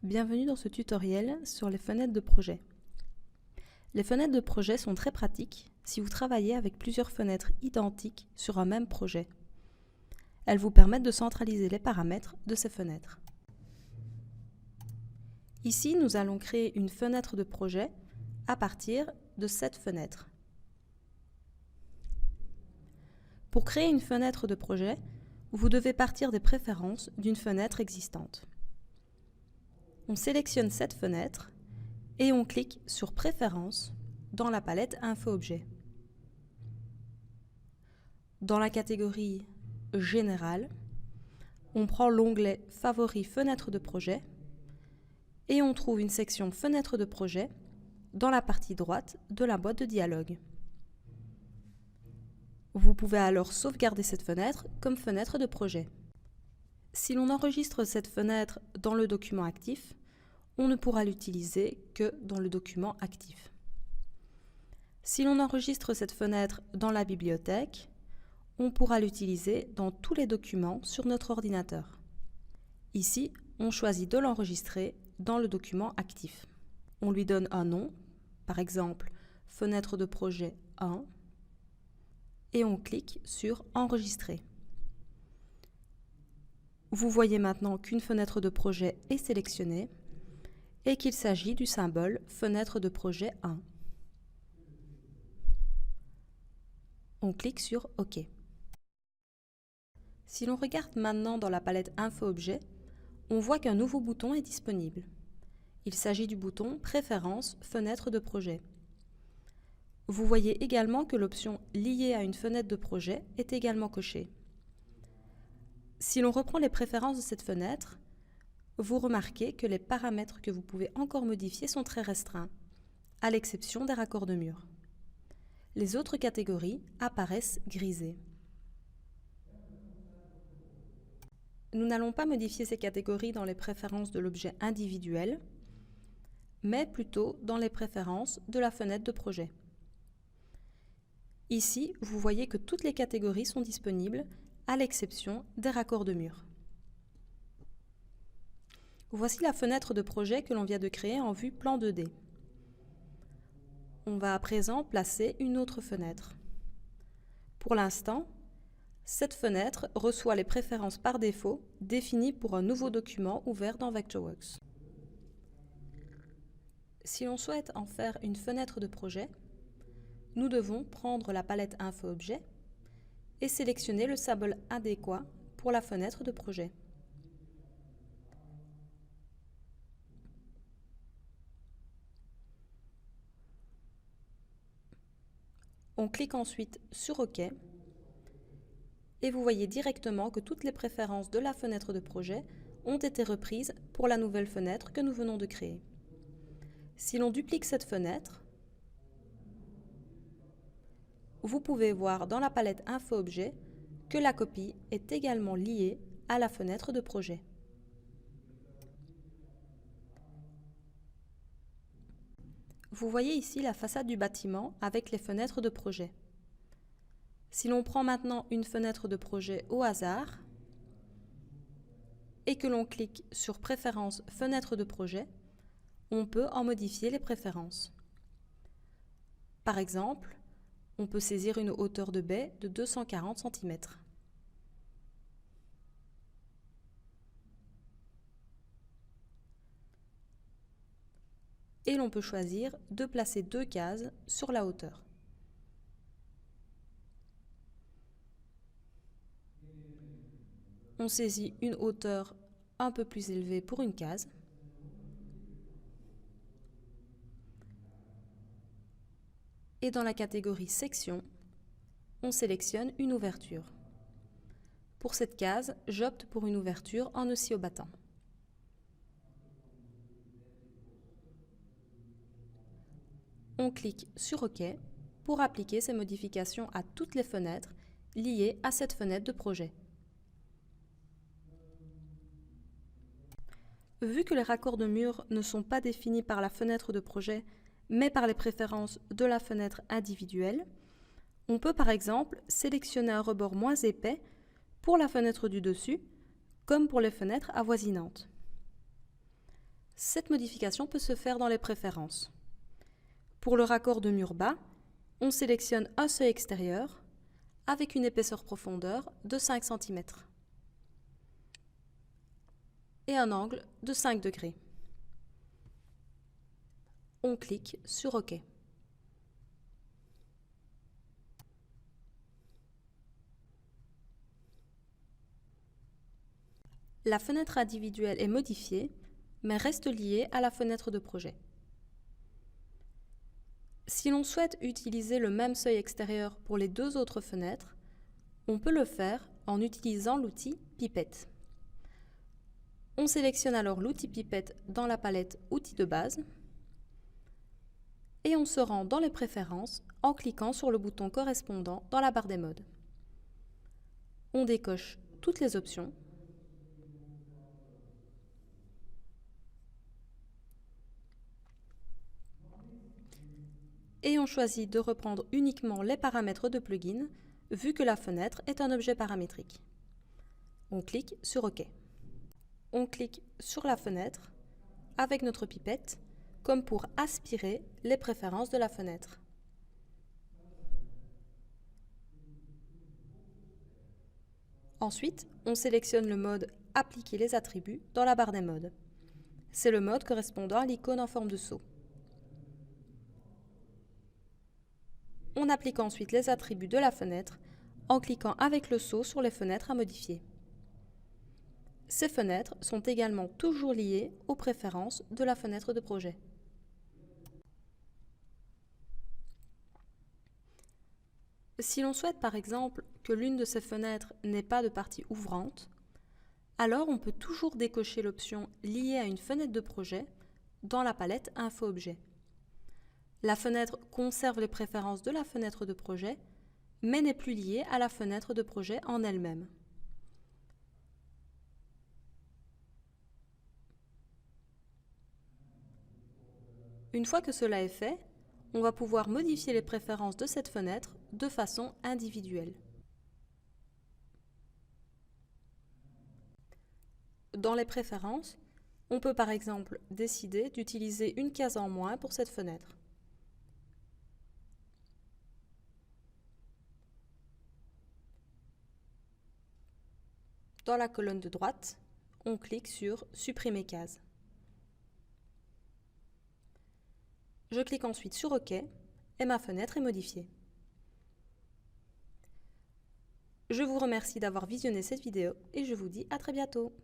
Bienvenue dans ce tutoriel sur les fenêtres de projet. Les fenêtres de projet sont très pratiques si vous travaillez avec plusieurs fenêtres identiques sur un même projet. Elles vous permettent de centraliser les paramètres de ces fenêtres. Ici, nous allons créer une fenêtre de projet à partir de cette fenêtre. Pour créer une fenêtre de projet, vous devez partir des préférences d'une fenêtre existante. On sélectionne cette fenêtre et on clique sur Préférences dans la palette Info-Objet. Dans la catégorie Générale, on prend l'onglet Favoris Fenêtre de projet et on trouve une section Fenêtre de projet dans la partie droite de la boîte de dialogue. Vous pouvez alors sauvegarder cette fenêtre comme fenêtre de projet. Si l'on enregistre cette fenêtre dans le document actif, on ne pourra l'utiliser que dans le document actif. Si l'on enregistre cette fenêtre dans la bibliothèque, on pourra l'utiliser dans tous les documents sur notre ordinateur. Ici, on choisit de l'enregistrer dans le document actif. On lui donne un nom, par exemple fenêtre de projet 1, et on clique sur Enregistrer. Vous voyez maintenant qu'une fenêtre de projet est sélectionnée et qu'il s'agit du symbole fenêtre de projet 1. On clique sur OK. Si l'on regarde maintenant dans la palette Info-Objet, on voit qu'un nouveau bouton est disponible. Il s'agit du bouton Préférences fenêtre de projet. Vous voyez également que l'option Liée à une fenêtre de projet est également cochée. Si l'on reprend les préférences de cette fenêtre, vous remarquez que les paramètres que vous pouvez encore modifier sont très restreints, à l'exception des raccords de mur. Les autres catégories apparaissent grisées. Nous n'allons pas modifier ces catégories dans les préférences de l'objet individuel, mais plutôt dans les préférences de la fenêtre de projet. Ici, vous voyez que toutes les catégories sont disponibles, à l'exception des raccords de mur. Voici la fenêtre de projet que l'on vient de créer en vue plan 2D. On va à présent placer une autre fenêtre. Pour l'instant, cette fenêtre reçoit les préférences par défaut définies pour un nouveau document ouvert dans Vectorworks. Si l'on souhaite en faire une fenêtre de projet, nous devons prendre la palette Info-Objet et sélectionner le symbole adéquat pour la fenêtre de projet. On clique ensuite sur OK et vous voyez directement que toutes les préférences de la fenêtre de projet ont été reprises pour la nouvelle fenêtre que nous venons de créer. Si l'on duplique cette fenêtre, vous pouvez voir dans la palette Info-Objet que la copie est également liée à la fenêtre de projet. Vous voyez ici la façade du bâtiment avec les fenêtres de projet. Si l'on prend maintenant une fenêtre de projet au hasard et que l'on clique sur Préférences fenêtre de projet, on peut en modifier les préférences. Par exemple, on peut saisir une hauteur de baie de 240 cm. Et l'on peut choisir de placer 2 cases sur la hauteur. On saisit une hauteur un peu plus élevée pour une case. Et dans la catégorie Section, on sélectionne une ouverture. Pour cette case, j'opte pour une ouverture en oscillobattant. On clique sur OK pour appliquer ces modifications à toutes les fenêtres liées à cette fenêtre de projet. Vu que les raccords de mur ne sont pas définis par la fenêtre de projet, mais par les préférences de la fenêtre individuelle, on peut par exemple sélectionner un rebord moins épais pour la fenêtre du dessus, comme pour les fenêtres avoisinantes. Cette modification peut se faire dans les préférences. Pour le raccord de mur bas, on sélectionne un seuil extérieur avec une épaisseur profondeur de 5 cm et un angle de 5 degrés. On clique sur OK. La fenêtre individuelle est modifiée, mais reste liée à la fenêtre de projet. Si l'on souhaite utiliser le même seuil extérieur pour les deux autres fenêtres, on peut le faire en utilisant l'outil Pipette. On sélectionne alors l'outil Pipette dans la palette Outils de base et on se rend dans les préférences en cliquant sur le bouton correspondant dans la barre des modes. On décoche toutes les options et on choisit de reprendre uniquement les paramètres de plugin vu que la fenêtre est un objet paramétrique. On clique sur OK. On clique sur la fenêtre avec notre pipette comme pour aspirer les préférences de la fenêtre. Ensuite, on sélectionne le mode « Appliquer les attributs » dans la barre des modes. C'est le mode correspondant à l'icône en forme de seau. On applique ensuite les attributs de la fenêtre en cliquant avec le seau sur les fenêtres à modifier. Ces fenêtres sont également toujours liées aux préférences de la fenêtre de projet. Si l'on souhaite par exemple que l'une de ces fenêtres n'ait pas de partie ouvrante, alors on peut toujours décocher l'option liée à une fenêtre de projet dans la palette Info-Objet. La fenêtre conserve les préférences de la fenêtre de projet, mais n'est plus liée à la fenêtre de projet en elle-même. Une fois que cela est fait, on va pouvoir modifier les préférences de cette fenêtre de façon individuelle. Dans les préférences, on peut par exemple décider d'utiliser une case en moins pour cette fenêtre. Dans la colonne de droite, on clique sur « Supprimer case ». Je clique ensuite sur OK et ma fenêtre est modifiée. Je vous remercie d'avoir visionné cette vidéo et je vous dis à très bientôt.